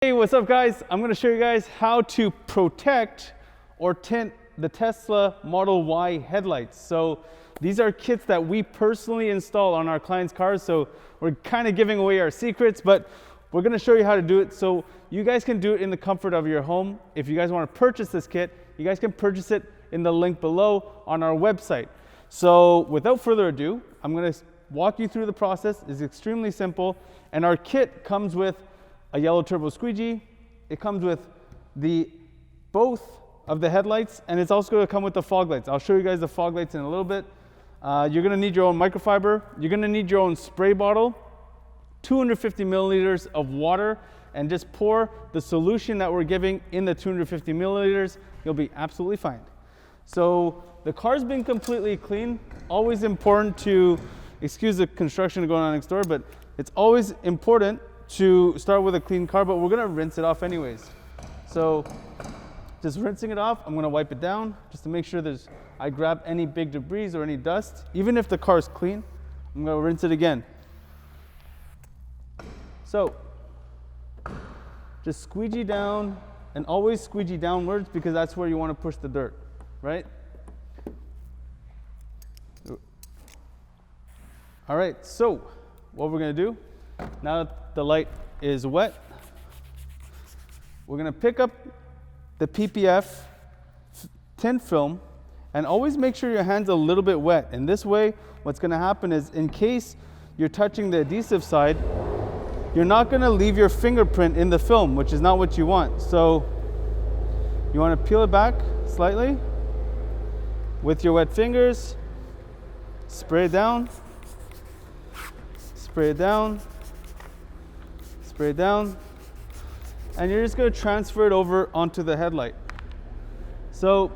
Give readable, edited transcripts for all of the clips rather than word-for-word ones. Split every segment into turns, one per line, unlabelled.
Hey, what's up guys? I'm going to show you guys how to protect or tint the Tesla Model Y headlights. So these are kits that we personally install on our clients' cars. So we're kind of giving away our secrets, but we're going to show you how to do it so you guys can do it in the comfort of your home. If you guys want to purchase this kit, you guys can purchase it in the link below on our website. So without further ado, I'm going to walk you through the process. It's extremely simple, and our kit comes with a yellow turbo squeegee. It comes with both of the headlights, and it's also going to come with the fog lights. I'll show you guys the fog lights in a little bit. You're going to need your own microfiber. You're going to need your own spray bottle, 250 milliliters of water, and just pour the solution that we're giving in the 250 milliliters. You'll be absolutely fine. So the car's been completely clean. Always important to, excuse the construction going on next door, but it's always important to start with a clean car, but we're gonna rinse it off anyways. So just rinsing it off, I'm gonna wipe it down just to make sure I grab any big debris or any dust. Even if the car is clean, I'm gonna rinse it again. So just squeegee down, and always squeegee downwards because that's where you wanna push the dirt, right? All right, so what we're gonna do, now that the light is wet, we're gonna pick up the PPF tint film, and always make sure your hand's a little bit wet. And this way, what's gonna happen is, in case you're touching the adhesive side, you're not gonna leave your fingerprint in the film, which is not what you want. So you wanna peel it back slightly with your wet fingers, spray it down, spray it down, spray it down, and you're just going to transfer it over onto the headlight. So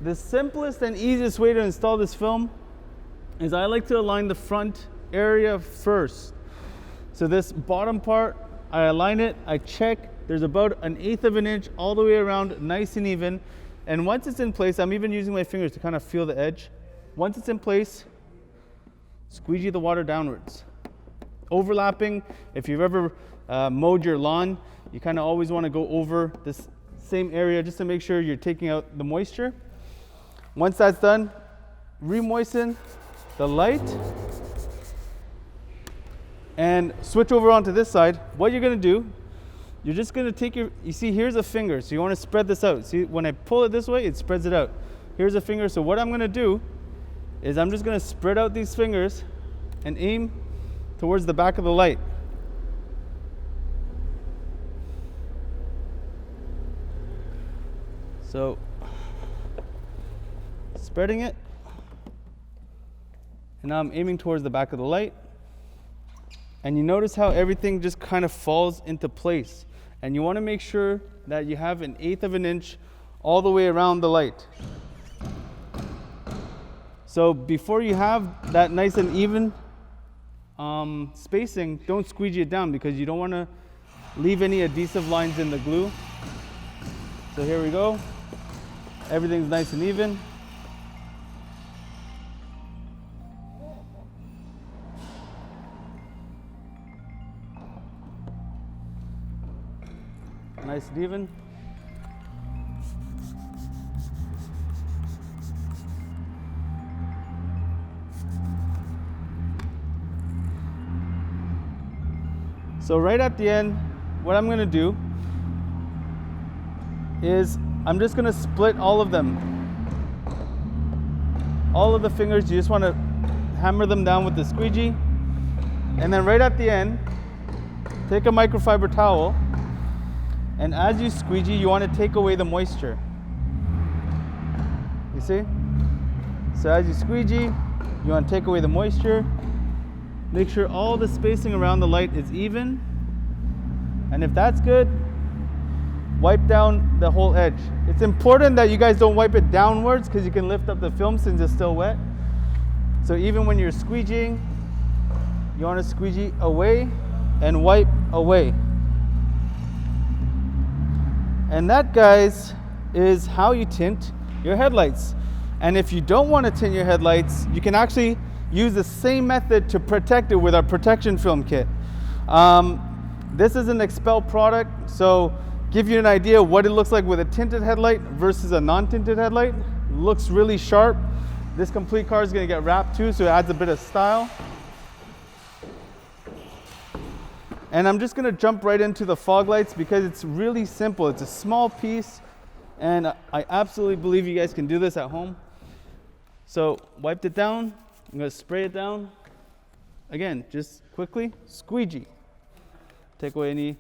the simplest and easiest way to install this film is I like to align the front area first. So this bottom part, I align it, I check, there's about 1/8 of an inch all the way around, nice and even. And once it's in place, I'm even using my fingers to kind of feel the edge. Once it's in place, squeegee the water downwards. Overlapping, if you've ever mowed your lawn, you kind of always want to go over this same area just to make sure you're taking out the moisture. Once that's done, re-moisten the light and switch over onto this side. What you're going to do, you're just going to take you see here's a finger, so you want to spread this out. See, when I pull it this way, it spreads it out. Here's a finger, so what I'm going to do is I'm just going to spread out these fingers and aim towards the back of the light. So spreading it, and now I'm aiming towards the back of the light, and you notice how everything just kind of falls into place, and you want to make sure that you have 1/8 of an inch all the way around the light. So before you have that nice and even spacing, don't squeegee it down because you don't want to leave any adhesive lines in the glue. So here we go. Everything's nice and even. Nice and even. So right at the end, what I'm gonna do is I'm just gonna split all of them. All of the fingers, you just wanna hammer them down with the squeegee. And then right at the end, take a microfiber towel, and as you squeegee, you wanna take away the moisture. You see? So as you squeegee, you wanna take away the moisture. Make sure all the spacing around the light is even. And if that's good, wipe down the whole edge. It's important that you guys don't wipe it downwards because you can lift up the film since it's still wet. So even when you're squeegeeing, you want to squeegee away and wipe away. And that, guys, is how you tint your headlights. And if you don't want to tint your headlights, you can actually use the same method to protect it with our protection film kit. This is an Expel product, so give you an idea what it looks like with a tinted headlight versus a non-tinted headlight. Looks really sharp. This complete car is going to get wrapped too, so it adds a bit of style. And I'm just going to jump right into the fog lights because it's really simple. It's a small piece, and I absolutely believe you guys can do this at home. So wiped it down. I'm going to spray it down. Again, just quickly, squeegee. Take away any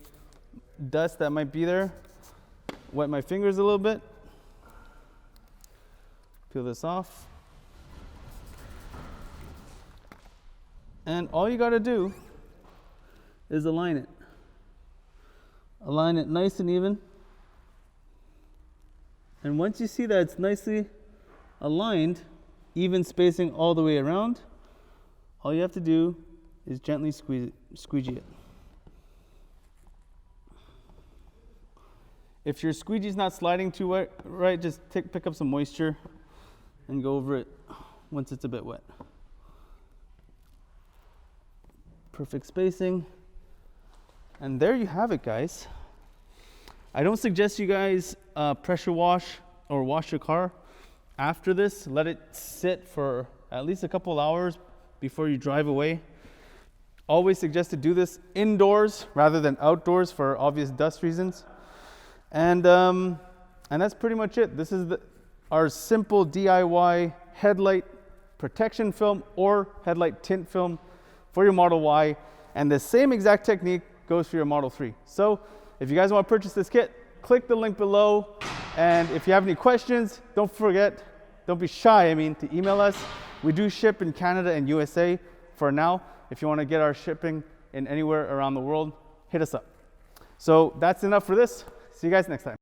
dust that might be there. Wipe my fingers a little bit. Peel this off. And all you got to do is align it. Align it nice and even. And once you see that it's nicely aligned, even spacing all the way around, all you have to do is gently squeegee it. If your squeegee's not sliding too wet, right, just pick up some moisture and go over it once it's a bit wet. Perfect spacing. And there you have it, guys. I don't suggest you guys pressure wash or wash your car after this. Let it sit for at least a couple hours before you drive away. Always suggest to do this indoors rather than outdoors for obvious dust reasons. And that's pretty much it. This is our simple DIY headlight protection film or headlight tint film for your Model Y. And the same exact technique goes for your Model 3. So if you guys want to purchase this kit, click the link below. And if you have any questions, don't be shy, to email us. We do ship in Canada and USA for now. If you want to get our shipping in anywhere around the world, hit us up. So that's enough for this. See you guys next time.